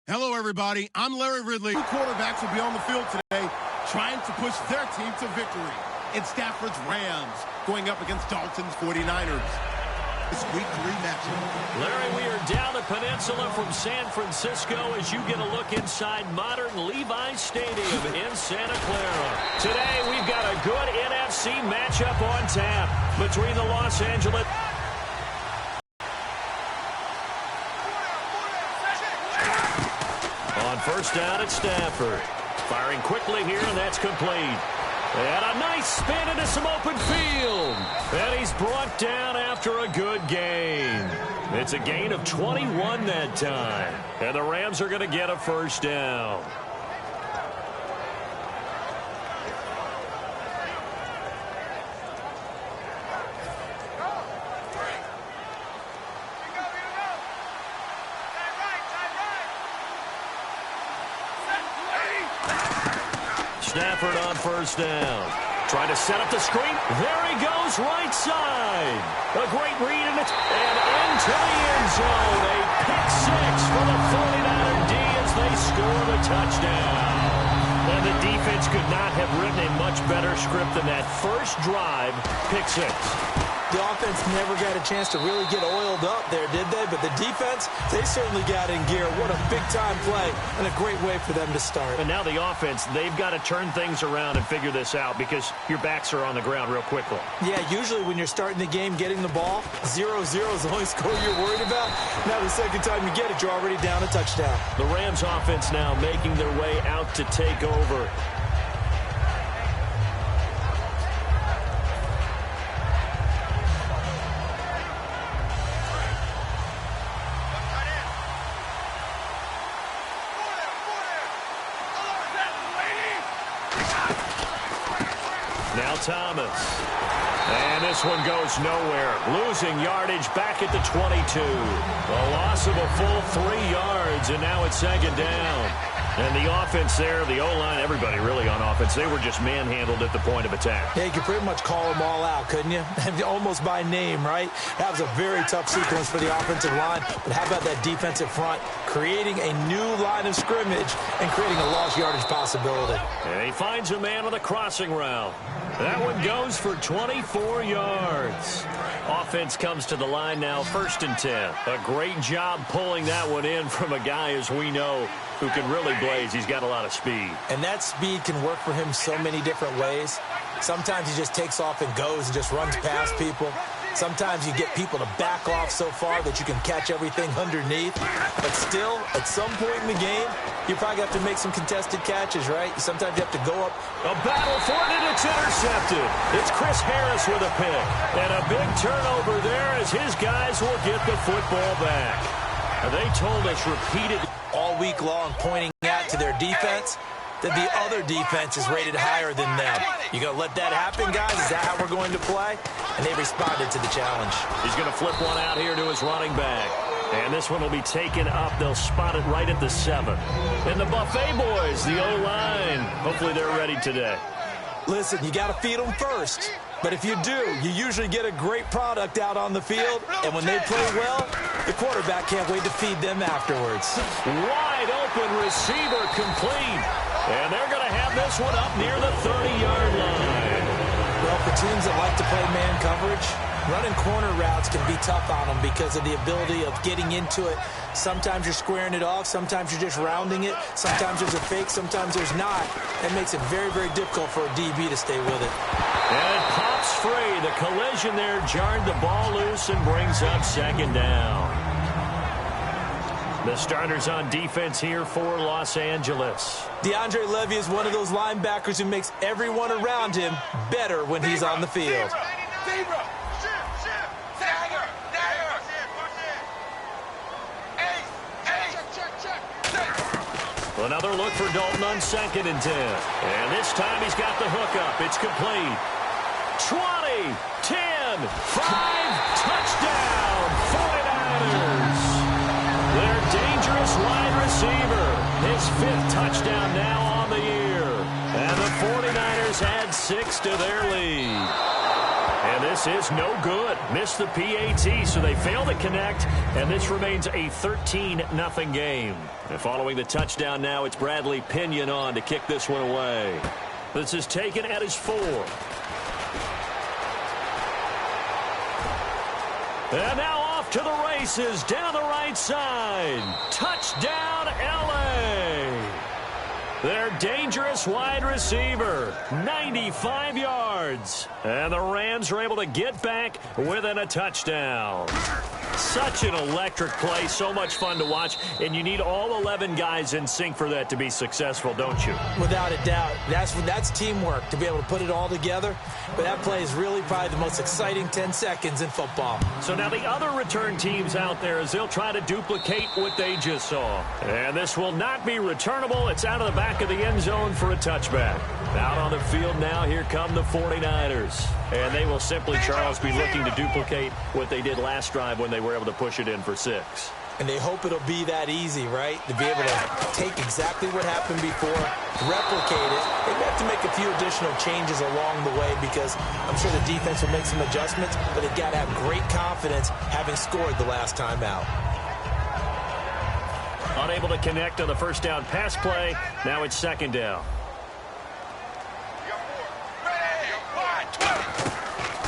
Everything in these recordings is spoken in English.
Hello, everybody. I'm Larry Ridley. Two quarterbacks will be on the field today trying to push their team to victory. It's Stafford's Rams going up against Dalton's 49ers. It's week 3 matchup. Larry, we are down the peninsula from San Francisco as you get a look inside modern Levi's Stadium in Santa Clara. Today, we've got a good NFC matchup on tap between the Los Angeles... On first down at Stafford. Firing quickly here, and that's complete. And a nice spin into some open field. And he's brought down after a good gain. It's a gain of 21 that time. And the Rams are going to get a first down. Stafford on first down. Trying to set up the screen. There he goes, right side. A great read, and into the end zone. A pick six for the 49er D as they score the touchdown. And the defense could not have written a much better script than that first drive, pick six. The offense never got a chance to really get oiled up there, did they? But the defense, they certainly got in gear. What a big-time play and a great way for them to start. And now the offense, they've got to turn things around and figure this out because your backs are on the ground real quickly. Yeah, usually when you're starting the game, getting the ball, 0-0 is the only score you're worried about. Now the second time you get it, you're already down a touchdown. The Rams offense now making their way out to take over. Now Thomas. And this one goes nowhere. Losing yardage back at the 22. A loss of a full 3 yards, and now it's second down. And the offense there, the O-line, everybody really on offense, they were just manhandled at the point of attack. Yeah, you could pretty much call them all out, couldn't you? Almost by name, right? That was a very tough sequence for the offensive line. But how about that defensive front creating a new line of scrimmage and creating a lost yardage possibility? And he finds a man on the crossing route. That one goes for 24 yards. Offense comes to the line now, 1st and 10. A great job pulling that one in from a guy, as we know, who can really blaze. He's got a lot of speed. And that speed can work for him so many different ways. Sometimes he just takes off and goes and just runs past people. Sometimes you get people to back off so far that you can catch everything underneath. But still, at some point in the game, you probably have to make some contested catches, right? Sometimes you have to go up. A battle for it, and it's intercepted. It's Chris Harris with a pick. And a big turnover there as his guys will get the football back. They told us repeatedly all week long, pointing out to their defense that the other defense is rated higher than them. You going to let that happen, guys? Is that how we're going to play? And they responded to the challenge. He's going to flip one out here to his running back. And this one will be taken up. They'll spot it right at the 7. And the Buffet boys, the O-line, hopefully they're ready today. Listen, you got to feed them first. But if you do, you usually get a great product out on the field. And when they play well, the quarterback can't wait to feed them afterwards. Wide open receiver complete. And they're going to have this one up near the 30-yard line. Well, for teams that like to play man coverage, running corner routes can be tough on them because of the ability of getting into it. Sometimes you're squaring it off. Sometimes you're just rounding it. Sometimes there's a fake. Sometimes there's not. That makes it very, very difficult for a DB to stay with it. And it pops free. The collision there jarred the ball loose and brings up second down. The starters on defense here for Los Angeles. DeAndre Levy is one of those linebackers who makes everyone around him better when he's on the field. Another look for Dalton on 2nd and 10. And this time he's got the hook up. It's complete. 20, 10, 5, touchdown, 49ers. Their dangerous wide receiver. His 5th touchdown now on the year. And the 49ers add 6 to their lead. And this is no good. Missed the PAT, so they fail to connect, and this remains a 13-0 game. And following the touchdown now, it's Bradley Pinion on to kick this one away. This is taken at his 4. And now off to the races down the right side. Touchdown, L.A. Their dangerous wide receiver, 95 yards. And the Rams are able to get back within a touchdown. Such an electric play, so much fun to watch, and you need all 11 guys in sync for that to be successful, don't you? Without a doubt. That's teamwork, to be able to put it all together. But that play is really probably the most exciting 10 seconds in football. So now the other return teams out there, as they'll try to duplicate what they just saw. And this will not be returnable. It's out of the back of the end zone for a touchback. Out on the field now, here come the 49ers. And they will simply, Charles, be looking to duplicate what they did last drive when they were able to push it in for 6. And they hope it'll be that easy, right? To be able to take exactly what happened before, replicate it. They have to make a few additional changes along the way because I'm sure the defense will make some adjustments, but they've got to have great confidence having scored the last time out. Unable to connect on the first down pass play. Now it's second down.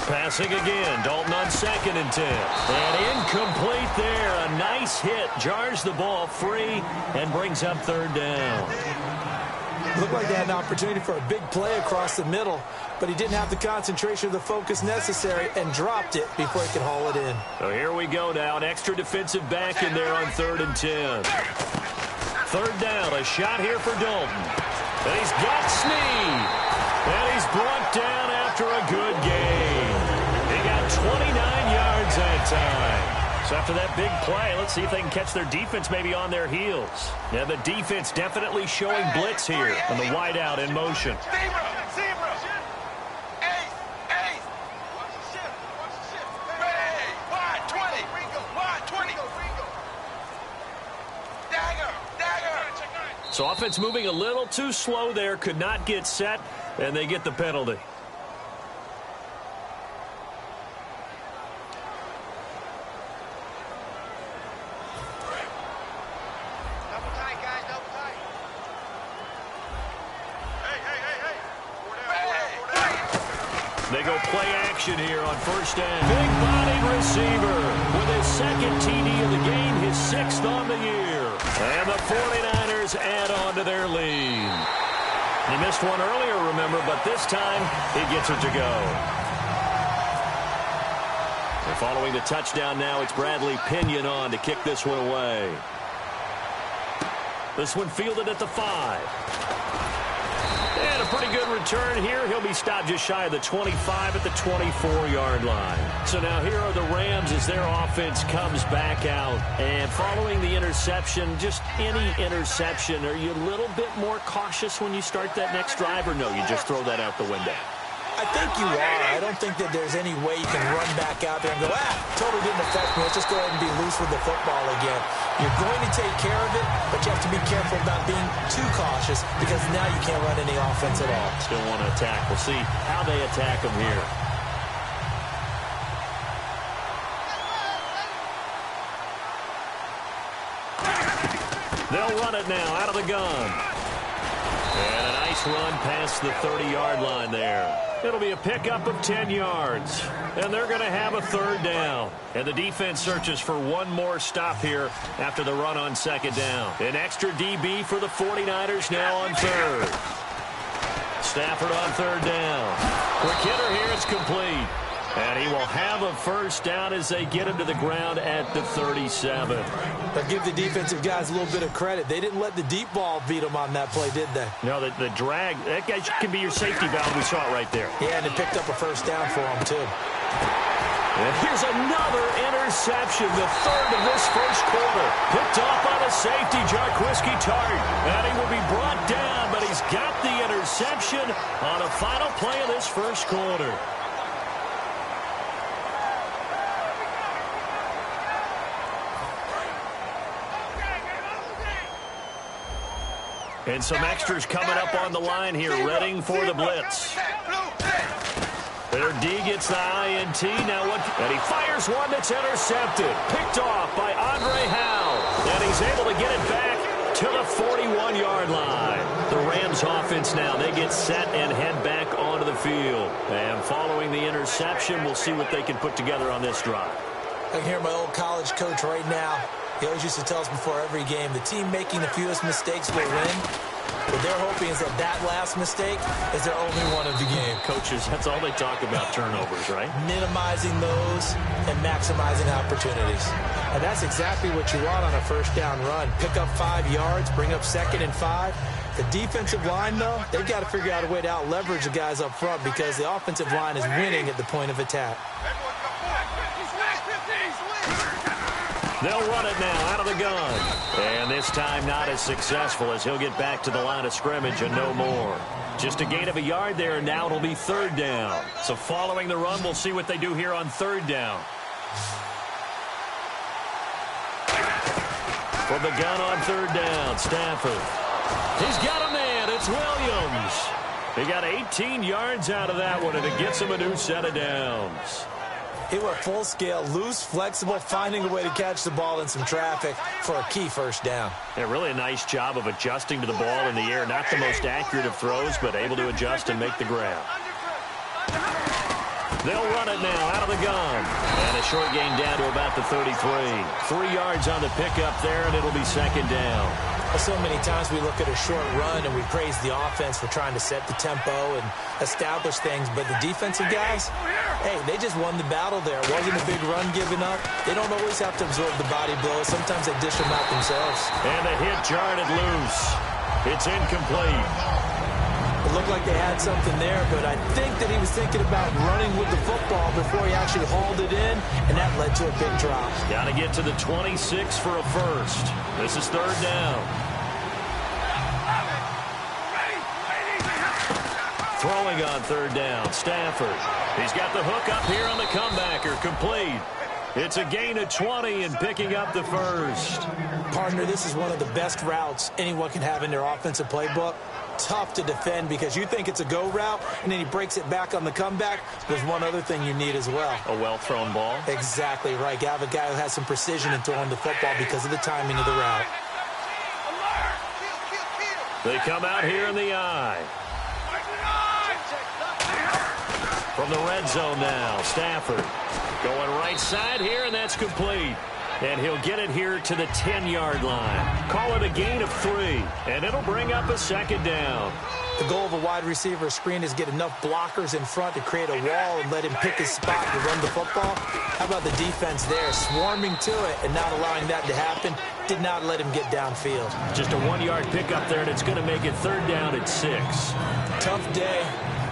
Passing again. Dalton on 2nd and 10. And incomplete there. A nice hit. Jars the ball free and brings up 3rd down. Looked like they had an opportunity for a big play across the middle, but he didn't have the concentration or the focus necessary and dropped it before he could haul it in. So here we go now. An extra defensive back in there on 3rd and 10. 3rd down. A shot here for Dalton. And he's got Snead. And he's brought down after a good game. He got 29 yards that time. So after that big play, let's see if they can catch their defense maybe on their heels. Yeah, the defense definitely showing blitz here on the wideout in motion. So offense moving a little too slow there, could not get set, and they get the penalty. They go play action here on 1st down. Big-bodied receiver with his 2nd TD of the game, his 6th on the year. And the 49ers add on to their lead. He missed one earlier, remember, but this time he gets it to go. And following the touchdown now, it's Bradley Pinion on to kick this one away. This one fielded at the 5. And a pretty good return here. He'll be stopped just shy of the 25 at the 24-yard line. So now here are the Rams as their offense comes back out. And following the interception, just any interception, are you a little bit more cautious when you start that next drive, or no, you just throw that out the window? I think you are. I don't think that there's any way you can run back out there and go, totally didn't affect me. Let's just go ahead and be loose with the football again. You're going to take care of it, but you have to be careful about being too cautious because now you can't run any offense at all. Still want to attack. We'll see how they attack them here. They'll run it now out of the gun. And a nice run past the 30-yard line there. It'll be a pickup of 10 yards. And they're going to have a 3rd down. And the defense searches for one more stop here after the run on 2nd down. An extra DB for the 49ers now on 3rd. Stafford on 3rd down. Quick hitter here, it's complete. And he will have a 1st down as they get him to the ground at the 37. But give the defensive guys a little bit of credit. They didn't let the deep ball beat them on that play, did they? No, the drag, that guy can be your safety valve. We saw it right there. Yeah, and it picked up a 1st down for him, too. And here's another interception, the 3rd of this 1st quarter. Picked off by the safety, Jarquiski Tart. And he will be brought down, but he's got the interception on a final play of this 1st quarter. And some extras coming up on the line here, readying for the blitz. Their D gets the INT. Now what? And he fires one that's intercepted. Picked off by Andre Howe. And he's able to get it back to the 41-yard line. The Rams offense now, they get set and head back onto the field. And following the interception, we'll see what they can put together on this drive. I can hear my old college coach right now. He always used to tell us before every game, the team making the fewest mistakes will win. What they're hoping is that last mistake is their only one of the game. Coaches, that's all they talk about, turnovers, right? Minimizing those and maximizing opportunities. And that's exactly what you want on a first down run. Pick up 5 yards, bring up 2nd and 5. The defensive line, though, they've got to figure out a way to out-leverage the guys up front because the offensive line is winning at the point of attack. They'll run it now out of the gun. And this time not as successful as he'll get back to the line of scrimmage and no more. Just a gain of a yard there, and now it'll be 3rd down. So following the run, we'll see what they do here on 3rd down. From the gun on 3rd down, Stafford. He's got a man. It's Williams. He got 18 yards out of that one, and it gets him a new set of downs. He went full scale, loose, flexible, finding a way to catch the ball in some traffic for a key first down. Yeah, really a nice job of adjusting to the ball in the air. Not the most accurate of throws, but able to adjust and make the grab. They'll run it now out of the gun. And a short gain down to about the 33. 3 yards on the pickup there, and it'll be 2nd down. So many times we look at a short run and we praise the offense for trying to set the tempo and establish things, but the defensive guys, hey, they just won the battle there. It wasn't a big run given up. They don't always have to absorb the body blows. Sometimes they dish them out themselves. And the hit jarred it loose. It's incomplete. It looked like they had something there, but I think that he was thinking about running with the football before he actually hauled it in, and that led to a big drop. Got to get to the 26 for a first. This is 3rd down. Throwing on 3rd down, Stafford. He's got the hook up here on the comebacker, complete. It's a gain of 20 and picking up the first. Partner, this is one of the best routes anyone can have in their offensive playbook. Tough to defend because you think it's a go route, and then he breaks it back on the comeback. There's one other thing you need as well. A well-thrown ball? Exactly right. You have a guy who has some precision in throwing the football because of the timing of the route. They come out here in the eye. From the red zone now, Stafford going right side here, and that's complete. And he'll get it here to the 10-yard line. Call it a gain of 3, and it'll bring up a 2nd down. The goal of a wide receiver screen is get enough blockers in front to create a wall and let him pick his spot to run the football. How about the defense there, swarming to it and not allowing that to happen? Did not let him get downfield. Just a 1-yard pickup there, and it's going to make it 3rd down at 6. Tough day,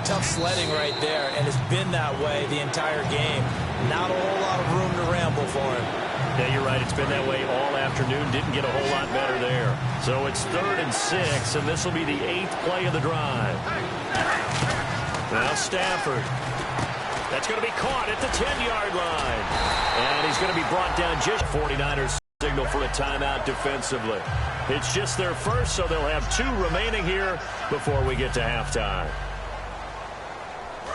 tough sledding right there, and it's been that way the entire game. Not a whole lot of room to ramble for him. Yeah, you're right. It's been that way all afternoon. Didn't get a whole lot better there. So it's 3rd and 6, and this will be the 8th play of the drive. Now Stafford. That's going to be caught at the 10-yard line. And he's going to be brought down just 49ers signal for a timeout defensively. It's just their first, so they'll have 2 remaining here before we get to halftime.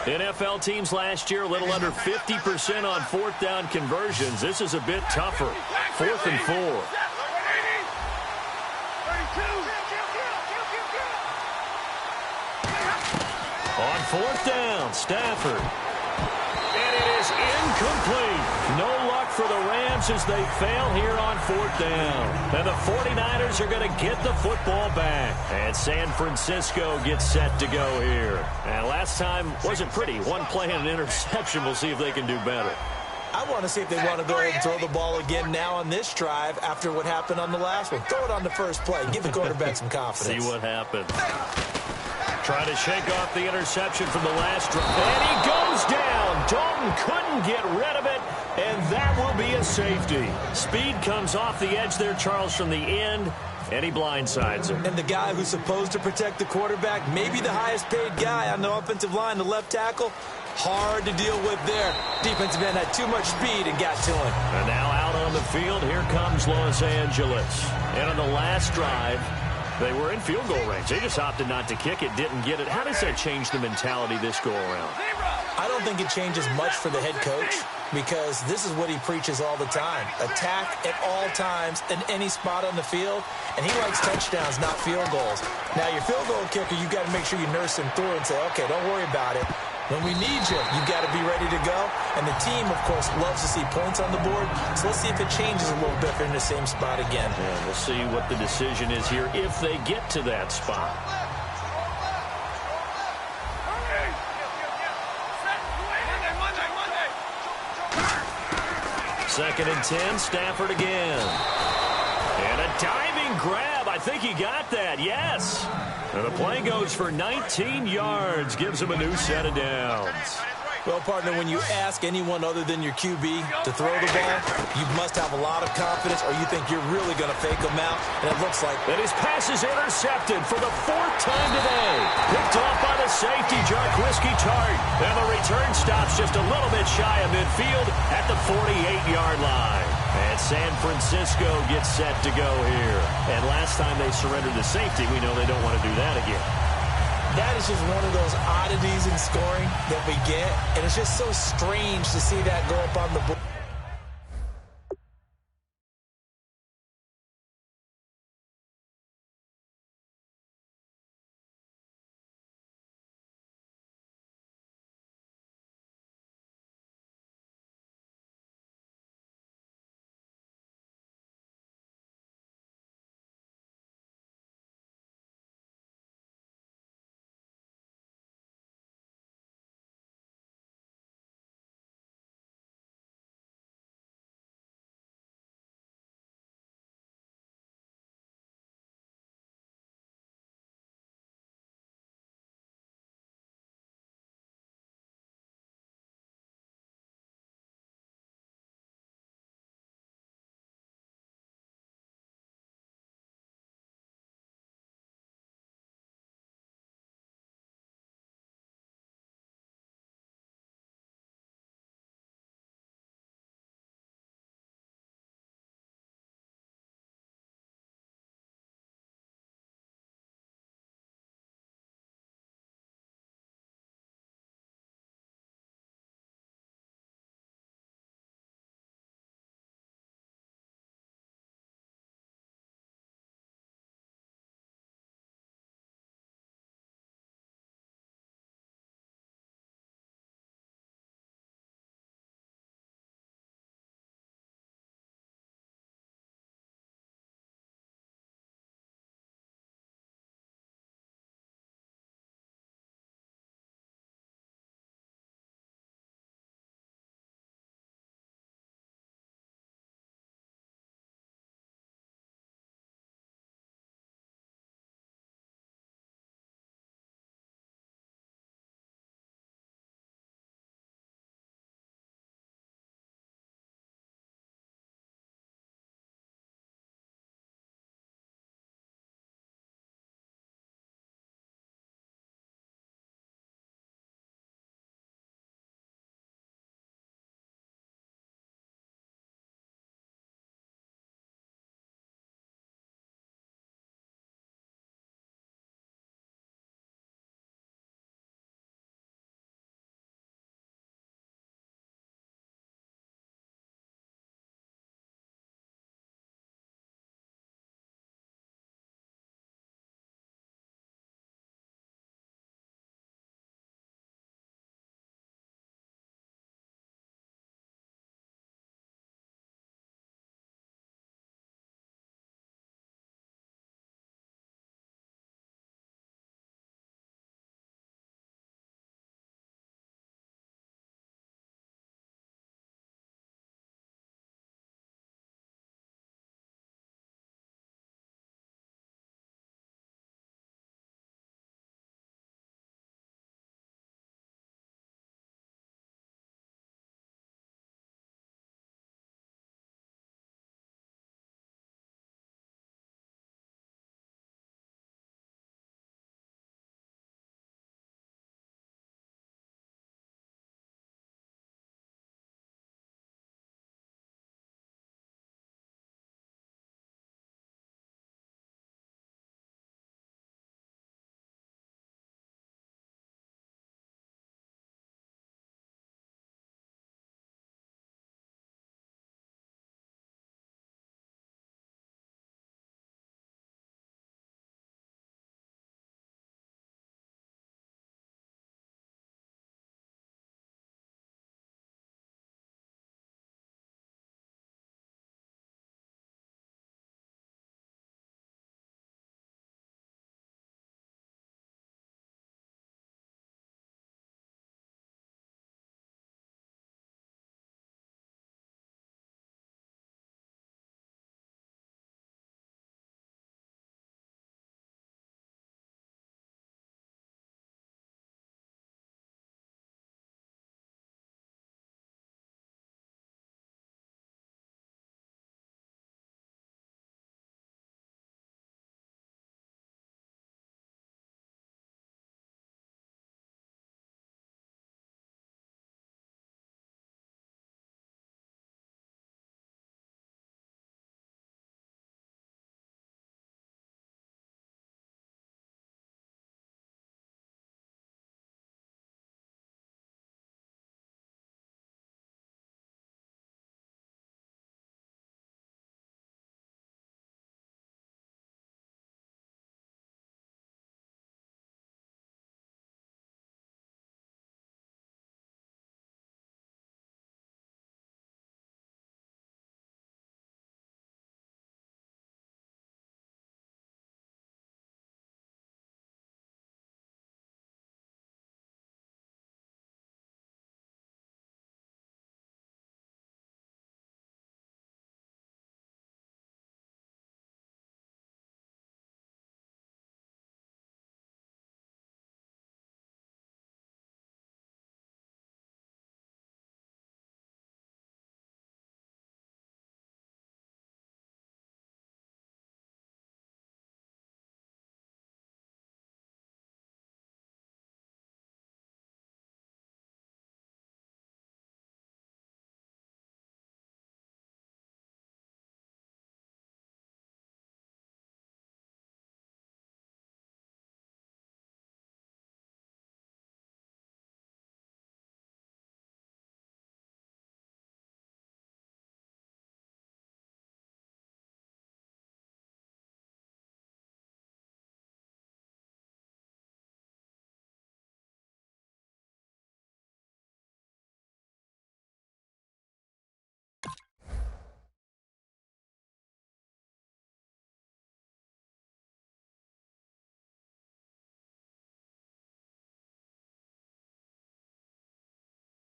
NFL teams last year a little under 50% on 4th down conversions. This is a bit tougher. 4th and 4. On 4th down, Stafford. And it is incomplete. No luck for the Rams as they fail here on 4th down. And the 49ers are going to get the football back. And San Francisco gets set to go here. And last time wasn't pretty. 1 play and an interception. We'll see if they can do better. I want to see if they want to go ahead and throw the ball again now on this drive after what happened on the last one. Throw it on the first play. Give the quarterback some confidence. See what happens. Trying to shake off the interception from the last drive. And he goes down. Dalton couldn't get rid of it, and that will be a safety. Speed comes off the edge there, Charles, from the end, and he blindsides him. And the guy who's supposed to protect the quarterback, maybe the highest paid guy on the offensive line, the left tackle, hard to deal with there. Defensive end had too much speed and got to him. And now out on the field, here comes Los Angeles. And on the last drive, they were in field goal range. They just opted not to kick it, didn't get it. How does that change the mentality this go around? I don't think it changes much for the head coach because this is what he preaches all the time. Attack at all times in any spot on the field, and he likes touchdowns, not field goals. Now, your field goal kicker, you've got to make sure you nurse him through and say, okay, don't worry about it. When we need you, you've got to be ready to go. And the team, of course, loves to see points on the board. So let's see if it changes a little bit if they're in the same spot again. Yeah, we'll see what the decision is here if they get to that spot. Second and 10, Stafford again. And a diving grab. I think he got that, yes. And the play goes for 19 yards, gives him a new set of downs. Well, partner, when you ask anyone other than your QB to throw the ball, you must have a lot of confidence or you think you're really going to fake them out, and it looks like... And his pass is intercepted for the 4th time today. Picked off by the safety, Jarquiski Tart. And the return stops just a little bit shy of midfield at the 48-yard line. And San Francisco gets set to go here. And last time they surrendered the safety, we know they don't want to do that again. That is just one of those oddities in scoring that we get, and it's just so strange to see that go up on the board.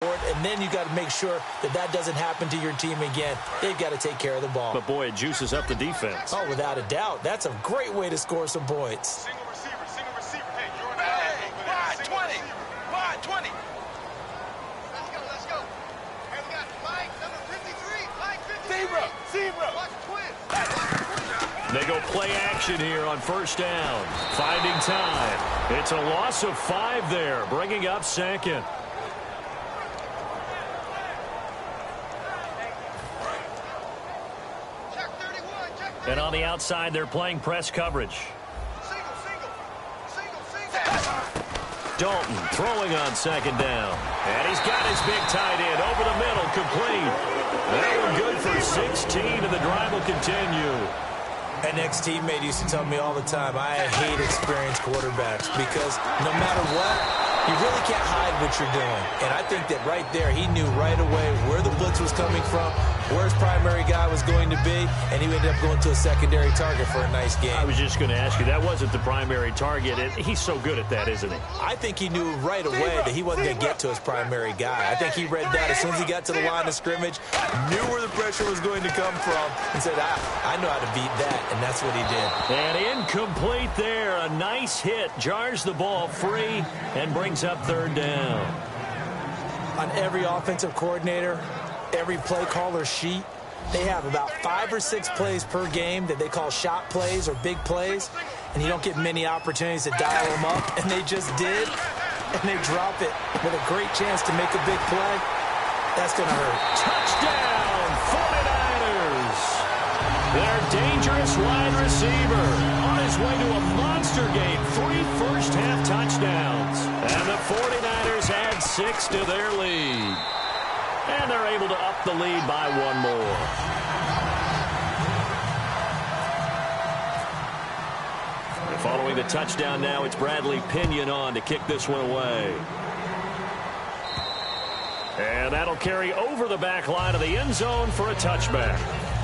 And then you got to make sure that that doesn't happen to your team again. They've got to take care of the ball. But, boy, it juices up the defense. Oh, without a doubt. That's a great way to score some points. Single receiver. Hey, you're on the 20. Wide 20. Let's go. Hey, we got Mike, number 53. Mike 53. Zebra. Watch twins. They go play action here on first down. Finding time. It's a loss of 5 there, bringing up second. And on the outside, they're playing press coverage. Dalton throwing on second down. And he's got his big tight end over the middle, complete. That one good for 16, and the drive will continue. An ex-teammate used to tell me all the time, I hate experienced quarterbacks because no matter what, you really can't hide what you're doing. And I think that right there, he knew right away where the blitz was coming from, where his primary guy was going to be, and he ended up going to a secondary target for a nice game. I was just going to ask you, that wasn't the primary target. He's so good at that, isn't he? I think he knew right away that he wasn't going to get to his primary guy. I think he read that as soon as he got to the line of scrimmage, knew where the pressure was going to come from, and said, I know how to beat that, and that's what he did. And incomplete there. A nice hit. Jars the ball free and brings up third down. On every offensive coordinator, every play caller sheet, they have about 5 or 6 plays per game that they call shot plays or big plays, and you don't get many opportunities to dial them up, and they just did, and they drop it with a great chance to make a big play. That's going to hurt. Touchdown, 49ers. Their dangerous wide receiver on his way to a monster game. 3 first-half touchdowns. And the 49ers add 6 to their lead. And they're able to up the lead by 1 more. And following the touchdown now, it's Bradley Pinion on to kick this one away. And that'll carry over the back line of the end zone for a touchback.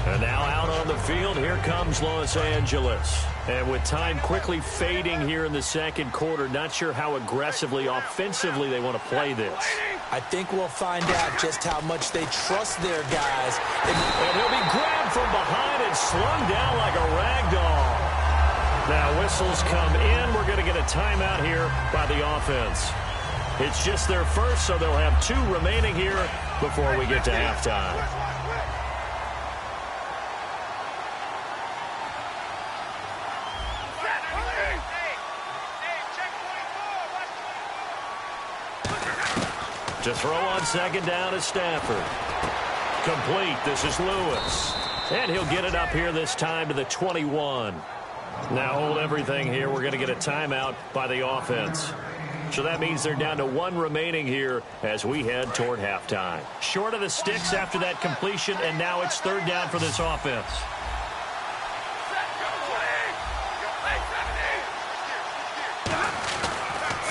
And now out on the field, here comes Los Angeles. And with time quickly fading here in the second quarter, not sure how aggressively, offensively they want to play this. I think we'll find out just how much they trust their guys. And he'll be grabbed from behind and slung down like a rag doll. Now whistles come in. We're going to get a timeout here by the offense. It's just their first, so they'll have 2 remaining here before we get to halftime. To throw on second down is Stafford. Complete. This is Lewis. And he'll get it up here this time to the 21. Now hold everything here. We're going to get a timeout by the offense. So that means they're down to 1 remaining here as we head toward halftime. Short of the sticks after that completion, and now it's third down for this offense.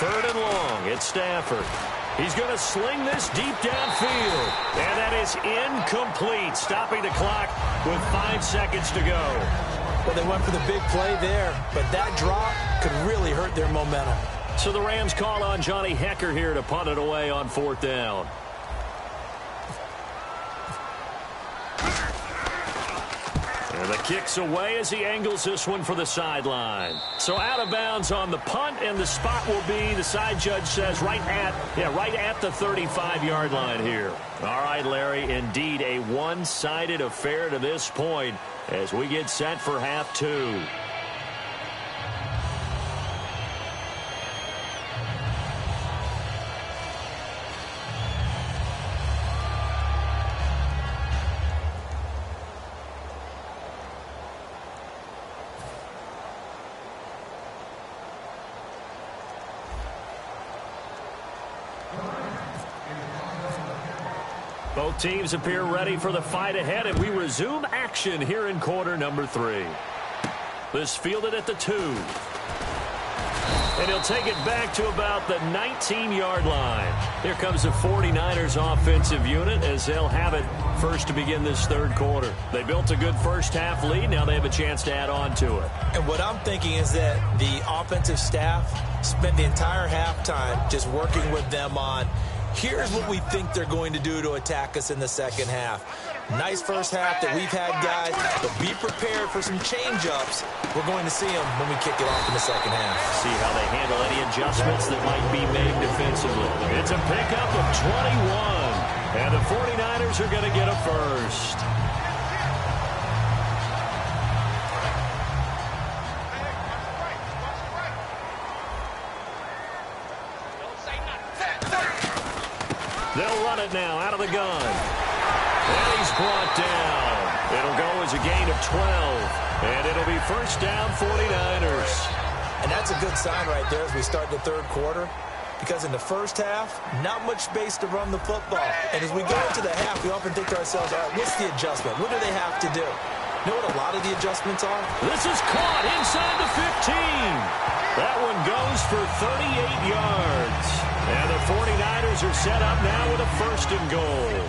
Third and long. It's Stafford. He's going to sling this deep downfield. And that is incomplete, stopping the clock with 5 seconds to go. Well, they went for the big play there, but that drop could really hurt their momentum. So the Rams call on Johnny Hecker here to punt it away on 4th down. And the kick's away as he angles this one for the sideline. So out of bounds on the punt, and the spot will be, the side judge says, right at the 35-yard line here. All right, Larry, indeed a one-sided affair to this point as we get set for half 2. Both teams appear ready for the fight ahead, and we resume action here in quarter number 3. This fielded at the 2. And he'll take it back to about the 19-yard line. Here comes the 49ers offensive unit as they'll have it first to begin this third quarter. They built a good first-half lead. Now they have a chance to add on to it. And what I'm thinking is that the offensive staff spent the entire halftime just working with them on Here's what we think they're going to do to attack us in the second half. Nice first half that we've had, guys, but be prepared for some change-ups. We're going to see them when we kick it off in the second half. See how they handle any adjustments that might be made defensively. It's a pickup of 21, and the 49ers are going to get a first. They'll run it now out of the gun. And he's brought down. It'll go as a gain of 12. And it'll be first down 49ers. And that's a good sign right there as we start the third quarter. Because in the first half, not much space to run the football. And as we go into the half, we often think to ourselves, all right, what's the adjustment? What do they have to do? You know what a lot of the adjustments are? This is caught inside the 15. That one goes for 38 yards. And the 49ers are set up now with a first and goal.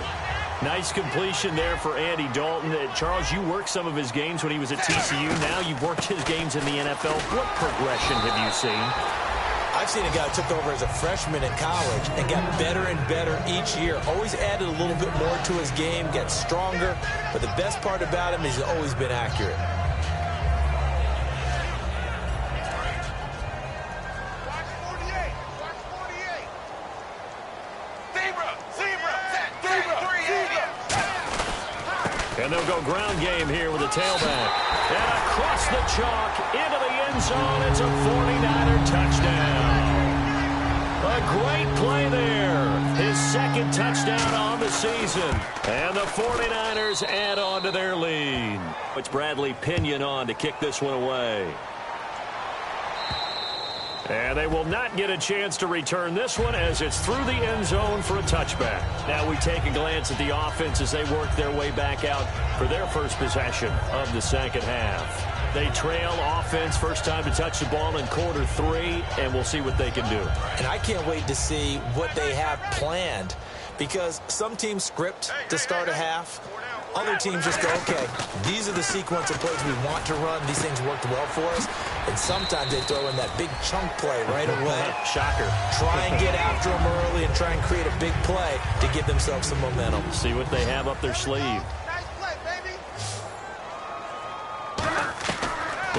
Nice completion there for Andy Dalton. Charles, you worked some of his games when he was at TCU. Now you've worked his games in the NFL. What progression have you seen? I've seen a guy who took over as a freshman in college and got better and better each year. Always added a little bit more to his game, gets stronger. But the best part about him is he's always been accurate. And they'll go ground game here with a tailback. And across the chalk into the end zone. It's a 49er touchdown. A great play there. His second touchdown on the season. And the 49ers add on to their lead. It's Bradley Pinion on to kick this one away. And they will not get a chance to return this one as it's through the end zone for a touchback. Now we take a glance at the offense as they work their way back out for their first possession of the second half. They trail offense first time to touch the ball in quarter 3, and we'll see what they can do. And I can't wait to see what they have planned because some teams script to start a half. Other teams just go, okay, these are the sequence of plays we want to run. These things worked well for us. And sometimes they throw in that big chunk play right away. Shocker. Try and get after them early and try and create a big play to give themselves some momentum. See what they have up their sleeve. Nice play, baby.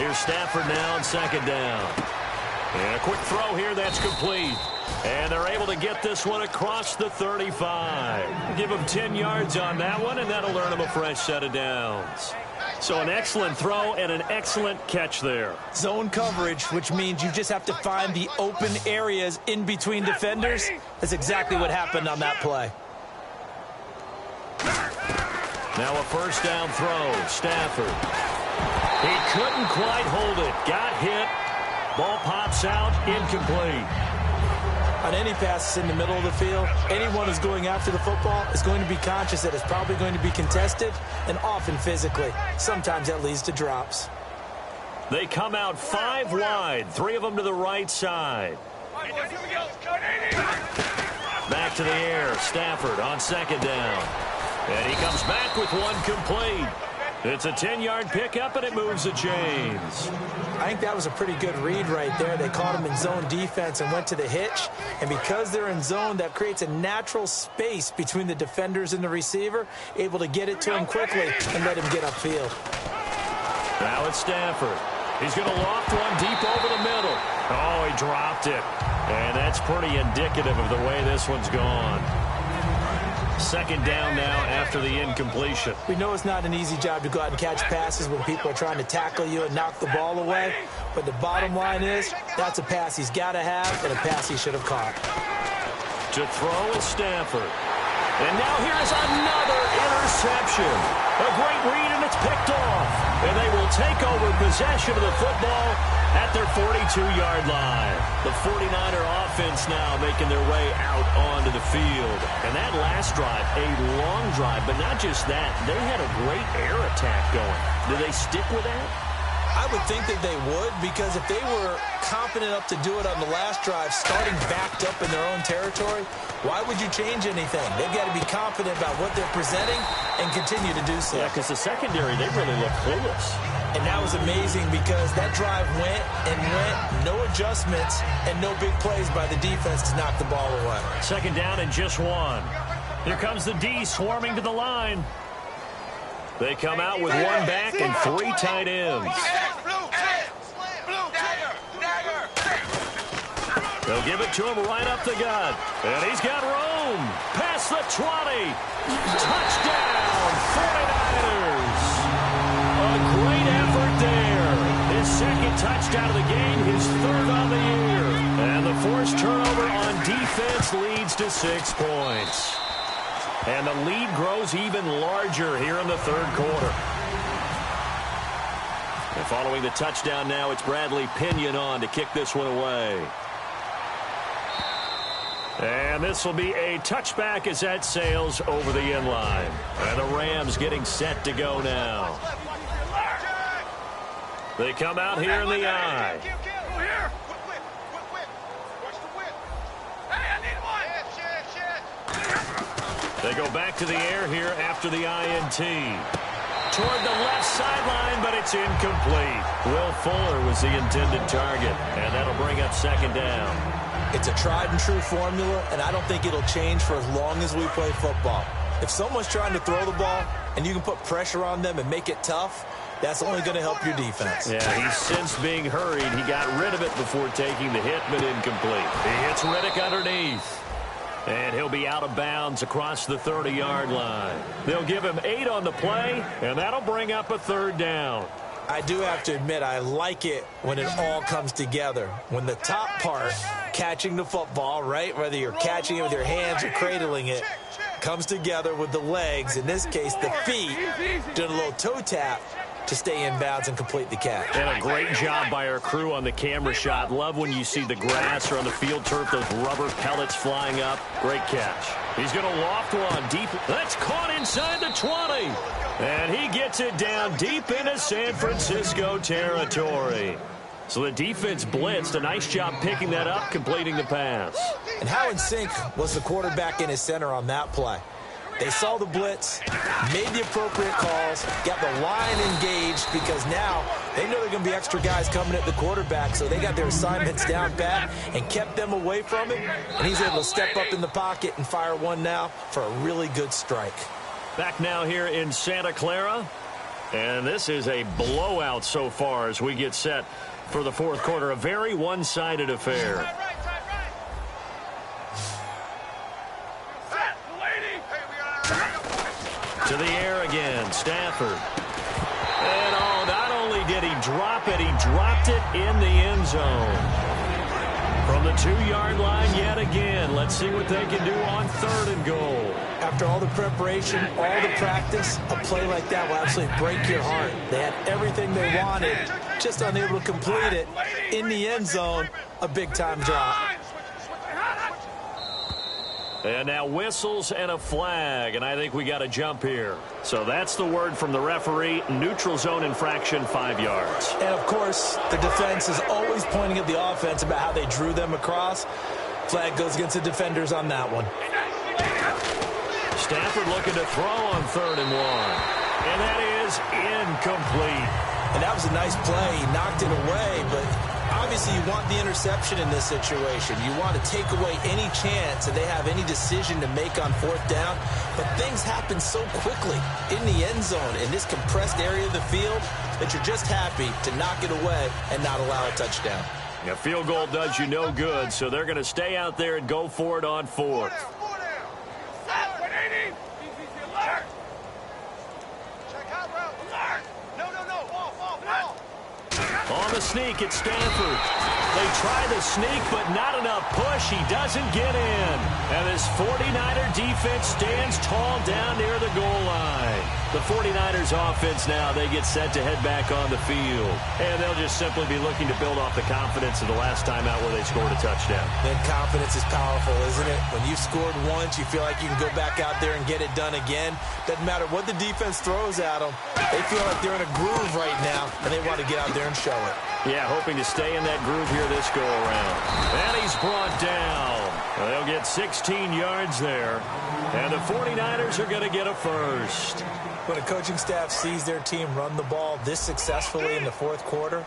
Here's Stafford now on second down. And a quick throw here, that's complete. And they're able to get this one across the 35. Give them 10 yards on that one, and that'll earn them a fresh set of downs. So an excellent throw and an excellent catch there. Zone coverage, which means you just have to find the open areas in between defenders. That's exactly what happened on that play. Now a first down throw, Stafford. He couldn't quite hold it. Got hit. Ball pops out, incomplete. On any passes in the middle of the field, anyone who's going after the football is going to be conscious that it's probably going to be contested and often physically. Sometimes that leads to drops. They come out 5 wide, 3 of them to the right side. Back to the air, Stafford on second down. And he comes back with one complete. It's a 10-yard pickup, and it moves the chains. I think that was a pretty good read right there. They caught him in zone defense and went to the hitch. And because they're in zone, that creates a natural space between the defenders and the receiver, able to get it to him quickly and let him get upfield. Now it's Stafford. He's going to loft one deep over the middle. Oh, he dropped it. And that's pretty indicative of the way this one's gone. Second down now after the incompletion. We know it's not an easy job to go out and catch passes when people are trying to tackle you and knock the ball away. But the bottom line is, that's a pass he's got to have and a pass he should have caught. To throw is Stafford. And now here's another interception. A great read, and it's picked off. And they will take over possession of the football at their 42-yard line. The 49er offense now making their way out onto the field. And that last drive, a long drive, but not just that. They had a great air attack going. Do they stick with that? I would think that they would, because if they were confident enough to do it on the last drive, starting backed up in their own territory, why would you change anything? They've got to be confident about what they're presenting and continue to do so. Yeah, because the secondary, they really look clueless. And that was amazing because that drive went and went, no adjustments and no big plays by the defense to knock the ball away. Second down and just one. Here comes the D swarming to the line. They come out with one back and three tight ends. They'll give it to him right up the gut. And he's got room. Past the 20. Touchdown, 49ers. A great effort there. His second touchdown of the game, his third on the year. And the forced turnover on defense leads to 6 points. And the lead grows even larger here in the third quarter. And following the touchdown now, it's Bradley Pinion on to kick this one away. And this will be a touchback as that sails over the end line. And the Rams getting set to go now. They come out here in the I. They go back to the air here after the INT. Toward the left sideline, but it's incomplete. Will Fuller was the intended target, and that'll bring up second down. It's a tried-and-true formula, and I don't think it'll change for as long as we play football. If someone's trying to throw the ball, and you can put pressure on them and make it tough, that's only going to help your defense. Yeah, he's since being hurried. He got rid of it before taking the hit, but incomplete. He hits Riddick underneath. And he'll be out of bounds across the 30-yard line. They'll give him 8 on the play, and that'll bring up a third down. I do have to admit, I like it when it all comes together. When the top part, catching the football, right, whether you're catching it with your hands or cradling it, comes together with the legs, in this case the feet, doing a little toe tap to stay in bounds and complete the catch. And a great job by our crew on the camera shot. Love when you see the grass or on the field turf, those rubber pellets flying up. Great catch. He's going to loft one deep. That's caught inside the 20. And he gets it down deep into San Francisco territory. So the defense blitzed. A nice job picking that up, completing the pass. And how in sync was the quarterback in his center on that play? They saw the blitz, made the appropriate calls, got the line engaged because now they know there are going to be extra guys coming at the quarterback, so they got their assignments down pat and kept them away from him, and he's able to step up in the pocket and fire one now for a really good strike. Back now here in Santa Clara, and this is a blowout so far as we get set for the fourth quarter, a very one-sided affair. To the air again, Stafford. And not only did he drop it, he dropped it in the end zone. From the 2-yard line yet again. Let's see what they can do on 3rd and goal. After all the preparation, all the practice, a play like that will absolutely break your heart. They had everything they wanted, just unable to complete it. In the end zone, a big-time drop. And now whistles and a flag, and I think we got a jump here. So that's the word from the referee. Neutral zone infraction, 5 yards. And, of course, the defense is always pointing at the offense about how they drew them across. Flag goes against the defenders on that one. Stafford looking to throw on 3rd and 1. And that is incomplete. And that was a nice play. He knocked it away, but obviously you want the interception in this situation. You want to take away any chance that they have any decision to make on 4th down. But things happen so quickly in the end zone in this compressed area of the field that you're just happy to knock it away and not allow a touchdown. A field goal does you no good, so they're going to stay out there and go for it on 4th. On the sneak, it's Stanford. They try the sneak, but not enough push. He doesn't get in. And this 49er defense stands tall down near the goal line. The 49ers offense now, they get set to head back on the field. And they'll just simply be looking to build off the confidence of the last time out where they scored a touchdown. Then confidence is powerful, isn't it? When you've scored once, you feel like you can go back out there and get it done again. Doesn't matter what the defense throws at them. They feel like they're in a groove right now, and they want to get out there and show it. Yeah, hoping to stay in that groove here this go-around. And he's brought down. They'll get 16 yards there. And the 49ers are going to get a first. When a coaching staff sees their team run the ball this successfully in the fourth quarter,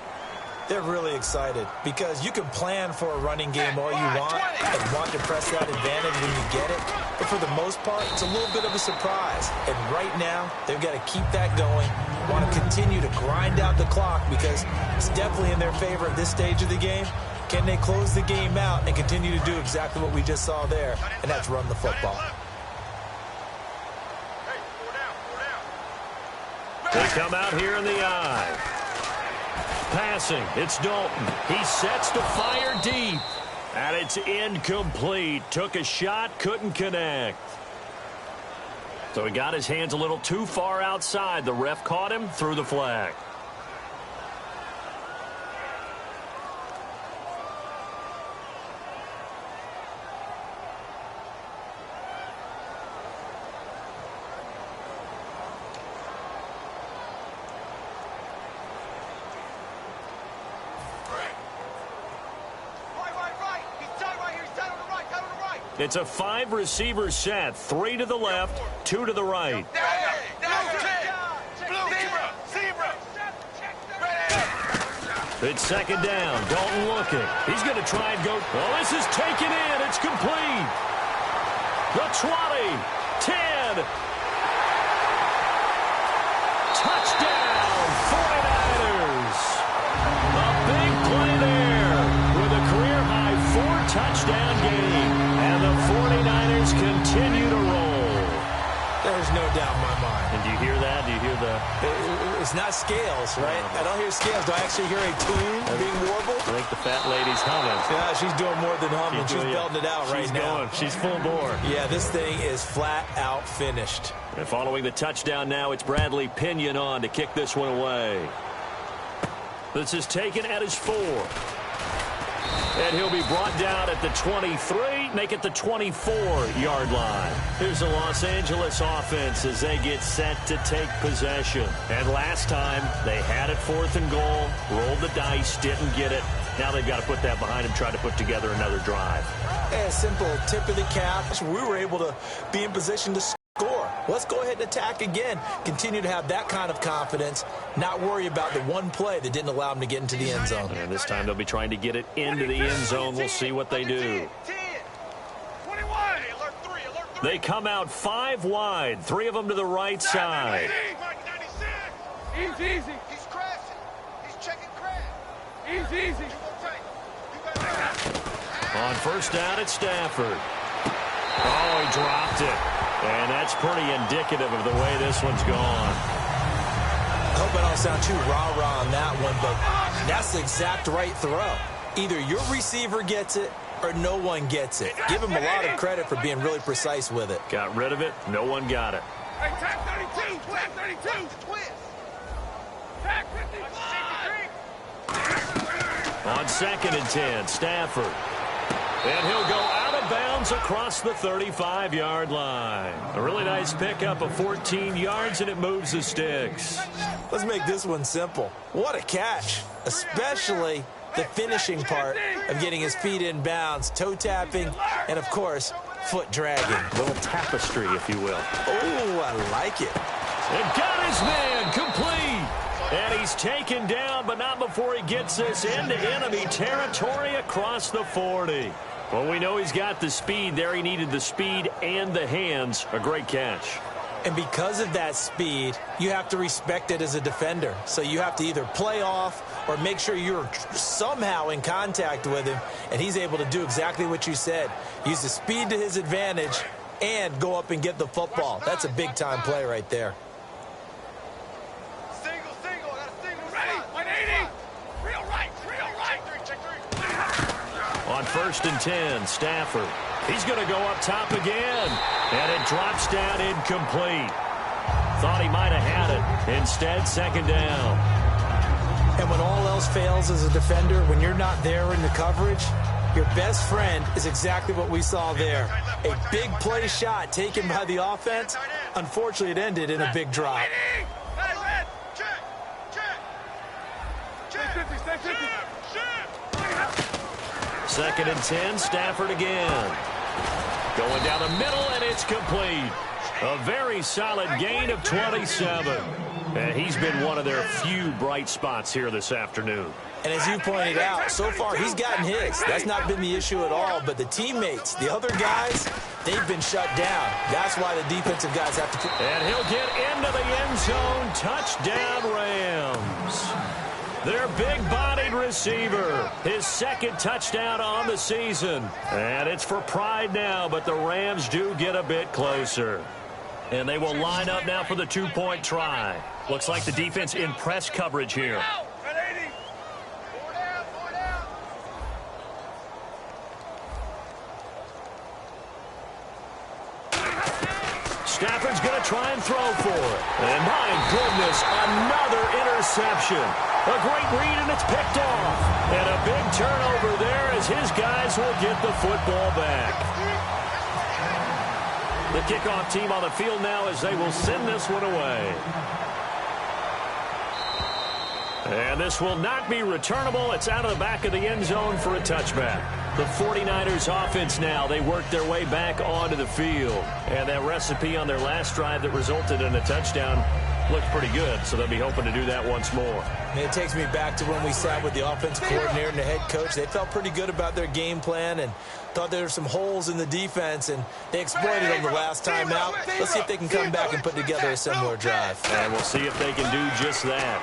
They're really excited because you can plan for a running game all you want and want to press that advantage when you get it. But for the most part, it's a little bit of a surprise. And right now, they've got to keep that going, want to continue to grind out the clock because it's definitely in their favor at this stage of the game. Can they close the game out and continue to do exactly what we just saw there, and that's run the football. They come out here in the eye. Passing, it's Dalton. He sets to fire deep. And it's incomplete. Took a shot, couldn't connect. So he got his hands a little too far outside. The ref caught him, threw the flag. It's a 5-receiver set. 3 to the left, 2 to the right. It's second down. Dalton looking. He's going to try and go. Oh, this is taken in. It's complete. The 20, 10. Touchdown, 49ers. A big play there with a career-high 4-touchdown game. And the 49ers continue to roll. There's no doubt in my mind. And do you hear that? Do you hear the... It's not scales, right? I don't hear scales. Do I actually hear a tune being warbled? I think the fat lady's humming. Yeah, she's doing more than humming. She's belting it out right now. She's full bore. Yeah, this thing is flat out finished. And following the touchdown now, it's Bradley Pinion on to kick this one away. This is taken at his 4. And he'll be brought down at the 23, make it the 24-yard line. Here's the Los Angeles offense as they get set to take possession. And last time, they had it 4th and goal, rolled the dice, didn't get it. Now they've got to put that behind them, try to put together another drive. A simple tip of the cap. We were able to be in position to score. Let's go ahead and attack again. Continue to have that kind of confidence. Not worry about the one play that didn't allow them to get into the end zone. And this time they'll be trying to get it into the end zone. We'll see what they do. They come out 5 wide. 3 of them to the right side. He's easy. He's crashing. He's checking crash. He's easy. On first down, it's Stafford. Oh, he dropped it. And that's pretty indicative of the way this one's gone. I hope I don't sound too rah-rah on that one, but that's the exact right throw. Either your receiver gets it or no one gets it. Give him a lot of credit for being really precise with it. Got rid of it. No one got it. Hey, tag 32. Tag 32. Tag 55. On 2nd and 10, Stafford. And he'll go out of bounds across the 35-yard line. A really nice pickup of 14 yards, and it moves the sticks. Let's make this one simple. What a catch, especially the finishing part of getting his feet in bounds, toe tapping, and, of course, foot dragging. A little tapestry, if you will. Oh, I like it. And got his man complete. And he's taken down, but not before he gets this into enemy territory across the 40. Well, we know he's got the speed there. He needed the speed and the hands. A great catch. And because of that speed, you have to respect it as a defender. So you have to either play off or make sure you're somehow in contact with him. And he's able to do exactly what you said. Use the speed to his advantage and go up and get the football. That's a big-time play right there. Single. I got a single. Ready. 180. Real right. Check 3. On 1st and 10, Stafford. He's going to go up top again. And it drops down incomplete. Thought he might have had it. Instead, 2nd down. And when all else fails as a defender, when you're not there in the coverage, your best friend is exactly what we saw there. A big play shot taken by the offense. Unfortunately, it ended in a big drop. Second and 10, Stafford again. Going down the middle, and it's complete. A very solid gain of 27. And he's been one of their few bright spots here this afternoon. And as you pointed out, so far he's gotten his. That's not been the issue at all. But the teammates, the other guys, they've been shut down. That's why the defensive guys have to... And he'll get into the end zone. Touchdown, Rams. Their big-bodied receiver, his second touchdown on the season. And it's for pride now, but the Rams do get a bit closer. And they will line up now for the two-point try. Looks like the defense in press coverage here. Stafford's going to try and throw for it. And my goodness, another interception. A great read, and it's picked off. And a big turnover there as his guys will get the football back. The kickoff team on the field now as they will send this one away. And this will not be returnable. It's out of the back of the end zone for a touchback. The 49ers offense now, they work their way back onto the field. And that recipe on their last drive that resulted in a touchdown looked pretty good, so they'll be hoping to do that once more. And it takes me back to when we sat with the offense coordinator and the head coach. They felt pretty good about their game plan and thought there were some holes in the defense, and they exploited them the last time out. Let's see if they can come back and put together a similar drive. And we'll see if they can do just that.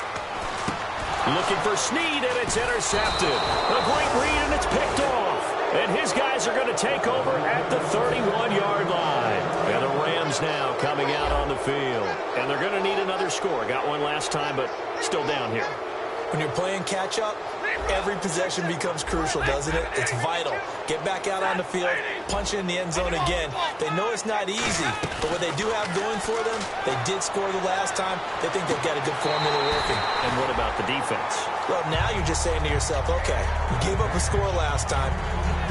Looking for Snead, and it's intercepted. A great read, and it's picked off. And his guys are going to take over at the 31-yard line. And the Rams now coming out on the field. And they're going to need another score. Got one last time, but still down here. When you're playing catch-up, every possession becomes crucial, doesn't it? It's vital. Get back out on the field, punch in the end zone again. They know it's not easy, but what they do have going for them, they did score the last time. They think they've got a good formula working. And what about the defense? Well, now you're just saying to yourself, okay, we gave up a score last time.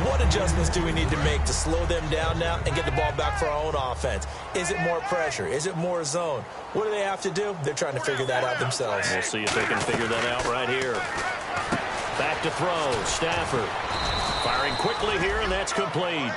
What adjustments do we need to make to slow them down now and get the ball back for our own offense? Is it more pressure? Is it more zone? What do they have to do? They're trying to figure that out themselves. We'll see if they can figure that out right here. Back to throw. Stafford firing quickly here, and that's complete.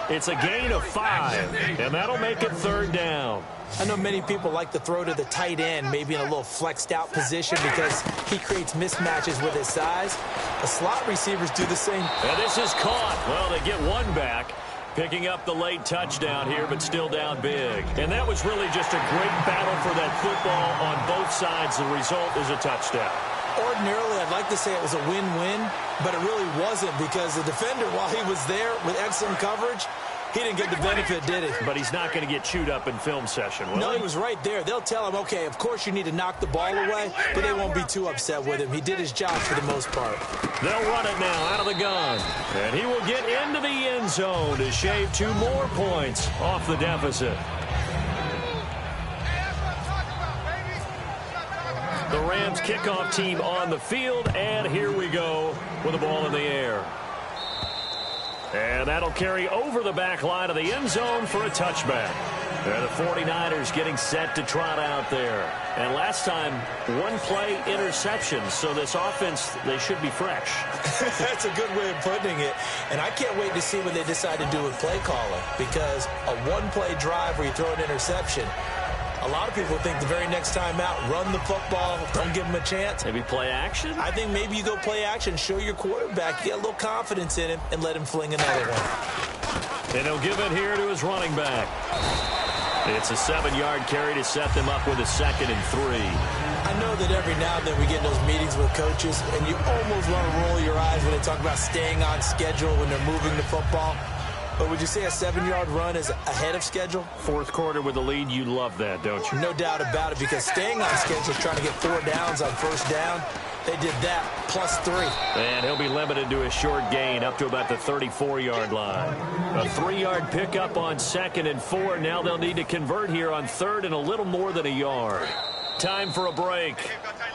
It's a gain of 5, and that'll make it third down. I know many people like to throw to the tight end, maybe in a little flexed out position because he creates mismatches with his size. The slot receivers do the same. And this is caught. Well, they get one back, picking up the late touchdown here, but still down big. And that was really just a great battle for that football on both sides. The result is a touchdown. Ordinarily, I'd like to say it was a win-win, but it really wasn't because the defender, while he was there with excellent coverage, he didn't get the benefit, did he? But he's not going to get chewed up in film session, will he? No, he was right there. They'll tell him, okay, of course you need to knock the ball away, but they won't be too upset with him. He did his job for the most part. They'll run it now out of the gun. And he will get into the end zone to shave 2 more points off the deficit. The Rams kickoff team on the field, and here we go with the ball in the air. And that'll carry over the back line of the end zone for a touchback. And the 49ers getting set to trot out there. And last time, 1-play interception. So this offense, they should be fresh. That's a good way of putting it. And I can't wait to see what they decide to do with play calling. Because a 1-play drive where you throw an interception, a lot of people think the very next time out, run the football, don't give him a chance. Maybe play action? I think maybe you go play action, show your quarterback, get a little confidence in him, and let him fling another one. And he'll give it here to his running back. It's a 7-yard carry to set them up with a 2nd and 3. I know that every now and then we get in those meetings with coaches, and you almost want to roll your eyes when they talk about staying on schedule when they're moving the football. But would you say a 7-yard run is ahead of schedule? Fourth quarter with the lead, you love that, don't you? No doubt about it, because staying on schedule is trying to get 4 downs on first down. They did that, +3. And he'll be limited to a short gain up to about the 34-yard line. A 3-yard pickup on 2nd and 4. Now they'll need to convert here on 3rd and a little more than a yard. Time for a break.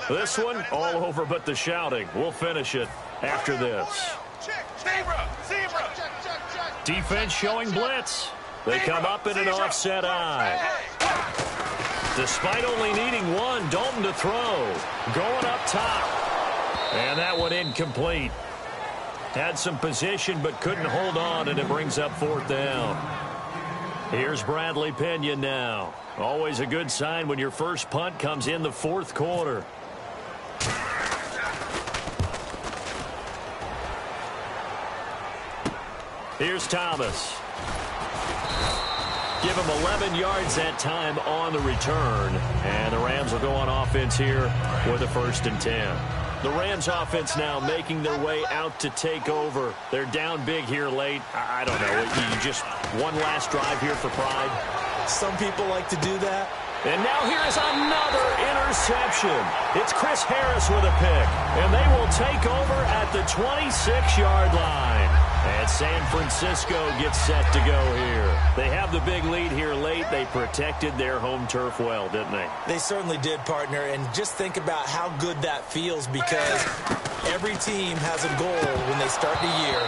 This one, all over but the shouting. We'll finish it after this. Defense showing blitz. They come up in an offset eye. Despite only needing 1, Dalton to throw. Going up top. And that one incomplete. Had some position but couldn't hold on, and it brings up 4th down. Here's Bradley Pinion now. Always a good sign when your first punt comes in the fourth quarter. Here's Thomas. Give him 11 yards that time on the return. And the Rams will go on offense here with a 1st and 10. The Rams offense now making their way out to take over. They're down big here late. I don't know. You just one last drive here for pride. Some people like to do that. And now here is another interception. It's Chris Harris with a pick. And they will take over at the 26-yard line. And San Francisco gets set to go here. They have the big lead here late. They protected their home turf well, didn't they? They certainly did, partner. And just think about how good that feels, because every team has a goal when they start the year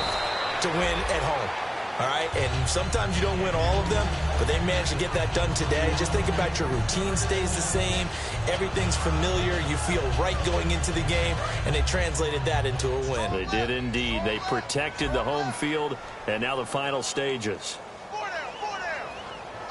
to win at home. All right, and sometimes you don't win all of them, but they managed to get that done today. Just think about your routine stays the same. Everything's familiar. You feel right going into the game, and they translated that into a win. They did indeed. They protected the home field, and now the final stages. 4 down.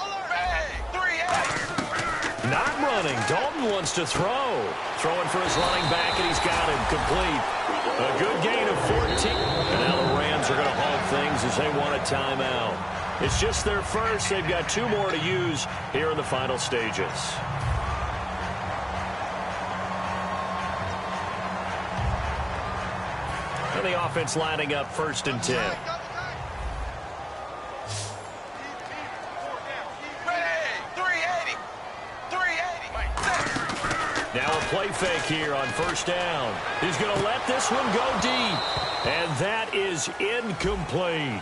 Alert. Bang. 3-8. Not running. Dalton wants to throw. Throwing for his running back, and he's got him complete. A good gain of 14. And now the Rams are going to halt things as they want a timeout. It's just their first. They've got 2 more to use here in the final stages. And the offense lining up 1st and 10. Now a play fake here on 1st down. He's going to let this one go deep. And that is incomplete.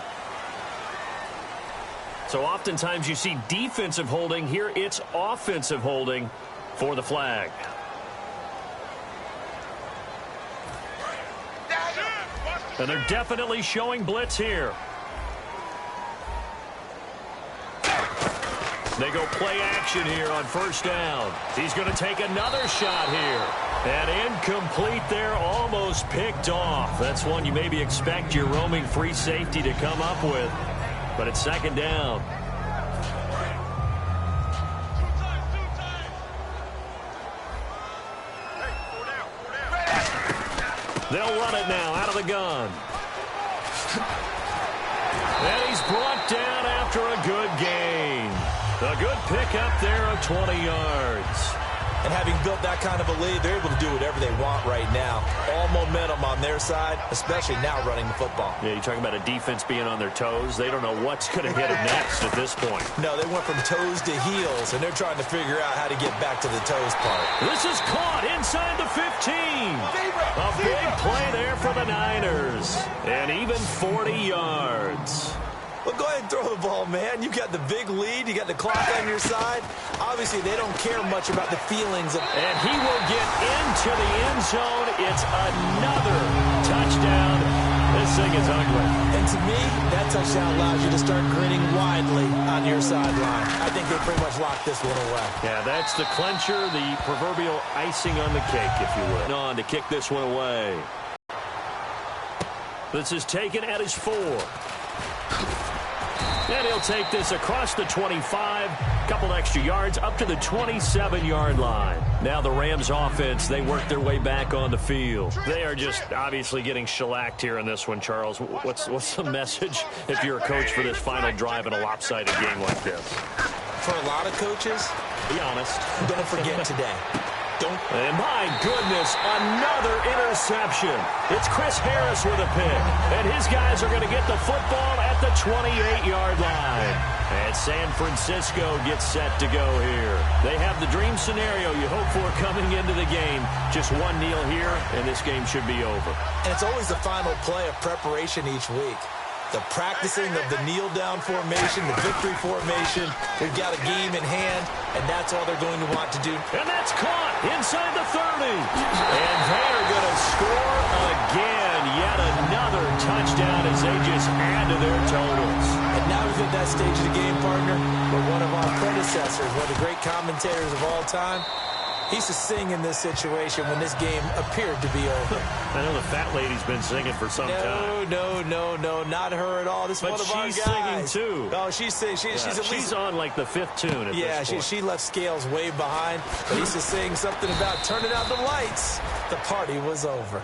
So oftentimes you see defensive holding. Here it's offensive holding for the flag. And they're definitely showing blitz here. They go play action here on 1st down. He's going to take another shot here. And incomplete there, almost picked off. That's one you maybe expect your roaming free safety to come up with. But it's 2nd down. They'll run it now out of the gun. And he's brought down after a good gain. A good pickup there of 20 yards. And having built that kind of a lead, they're able to do whatever they want right now. All momentum on their side, especially now running the football. Yeah, you're talking about a defense being on their toes. They don't know what's going to hit them next at this point. No, they went from toes to heels, and they're trying to figure out how to get back to the toes part. This is caught inside the 15. A big play there for the Niners. And even 40 yards. Well, go ahead and throw the ball, man. You got the big lead. You got the clock on your side. Obviously, they don't care much about the feelings of... And he will get into the end zone. It's another touchdown. This thing is ugly. And to me, that touchdown allows you to start grinning widely on your sideline. I think they pretty much locked this one away. Yeah, that's the clincher, the proverbial icing on the cake, if you will. On to kick this one away. This is taken at his 4. And he'll take this across the 25, couple extra yards, up to the 27-yard line. Now the Rams offense, they work their way back on the field. They are just obviously getting shellacked here in this one, Charles. What's the message if you're a coach for this final drive in a lopsided game like this? For a lot of coaches, be honest, don't forget today. And my goodness, another interception. It's Chris Harris with a pick. And his guys are going to get the football at the 28-yard line. And San Francisco gets set to go here. They have the dream scenario you hope for coming into the game. Just one kneel here, and this game should be over. And it's always the final play of preparation each week. The practicing of the kneel-down formation, the victory formation. They've got a game in hand, and that's all they're going to want to do. And that's caught inside the 30. And they are going to score again. Yet another touchdown as they just add to their totals. And now we've at that stage of the game, partner, where one of our predecessors, one of the great commentators of all time, He should sing in this situation when this game appeared to be over. I know the fat lady's been singing for some time. No, not her at all. This is one of our guys. But she's singing, too. Oh, she's singing. She's on, like, the 5th tune at this point. She left Scales way behind, but he's just saying something about turning out the lights. The party was over.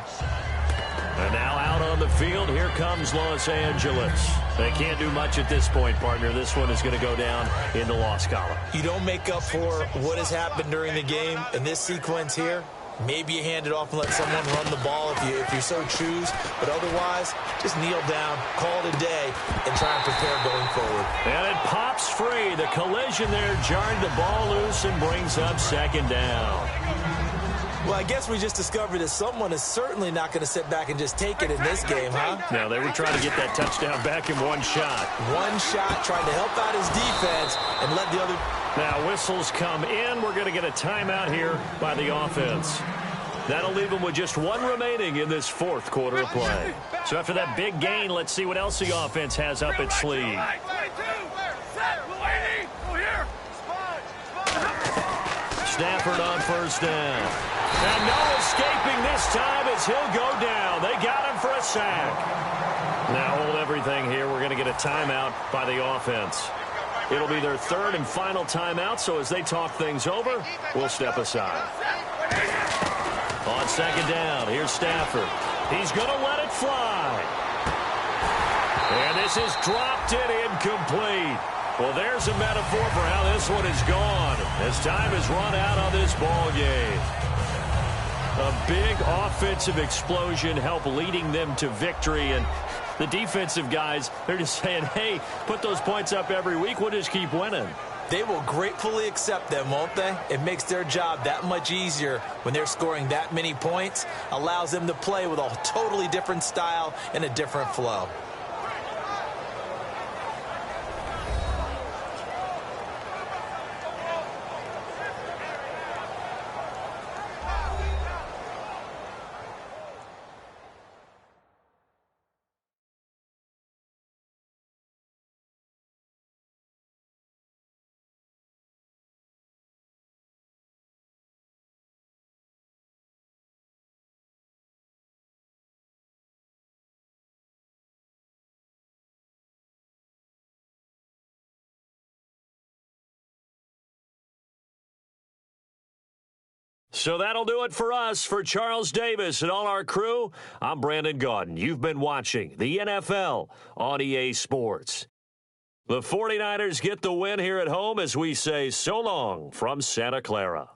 And now out on the field, here comes Los Angeles. They can't do much at this point, partner. This one is going to go down in the loss column. You don't make up for what has happened during the game in this sequence here. Maybe you hand it off and let someone run the ball if you so choose. But otherwise, just kneel down, call it a day, and try and prepare going forward. And it pops free. The collision there jarred the ball loose and brings up second down. Well, I guess we just discovered that someone is certainly not going to sit back and just take it in this game, huh? No, they were trying to get that touchdown back in one shot. One shot, trying to help out his defense and let the other... Now, whistles come in. We're going to get a timeout here by the offense. That'll leave them with just one remaining in this 4th quarter of play. So after that big gain, let's see what else the offense has up its sleeve. Stafford on first down. And no escaping this time as he'll go down. They got him for a sack. Now hold everything here. We're going to get a timeout by the offense. It'll be their 3rd and final timeout, so as they talk things over, we'll step aside. On second down, here's Stafford. He's going to let it fly. And this is dropped in incomplete. Well, there's a metaphor for how this one is gone as time has run out on this ball game. A big offensive explosion helped leading them to victory, and the defensive guys, they're just saying, hey, put those points up every week, we'll just keep winning. They will gratefully accept them, won't they? It makes their job that much easier when they're scoring that many points, allows them to play with a totally different style and a different flow. So that'll do it for us. For Charles Davis and all our crew, I'm Brandon Gaudin. You've been watching the NFL on EA Sports. The 49ers get the win here at home as we say so long from Santa Clara.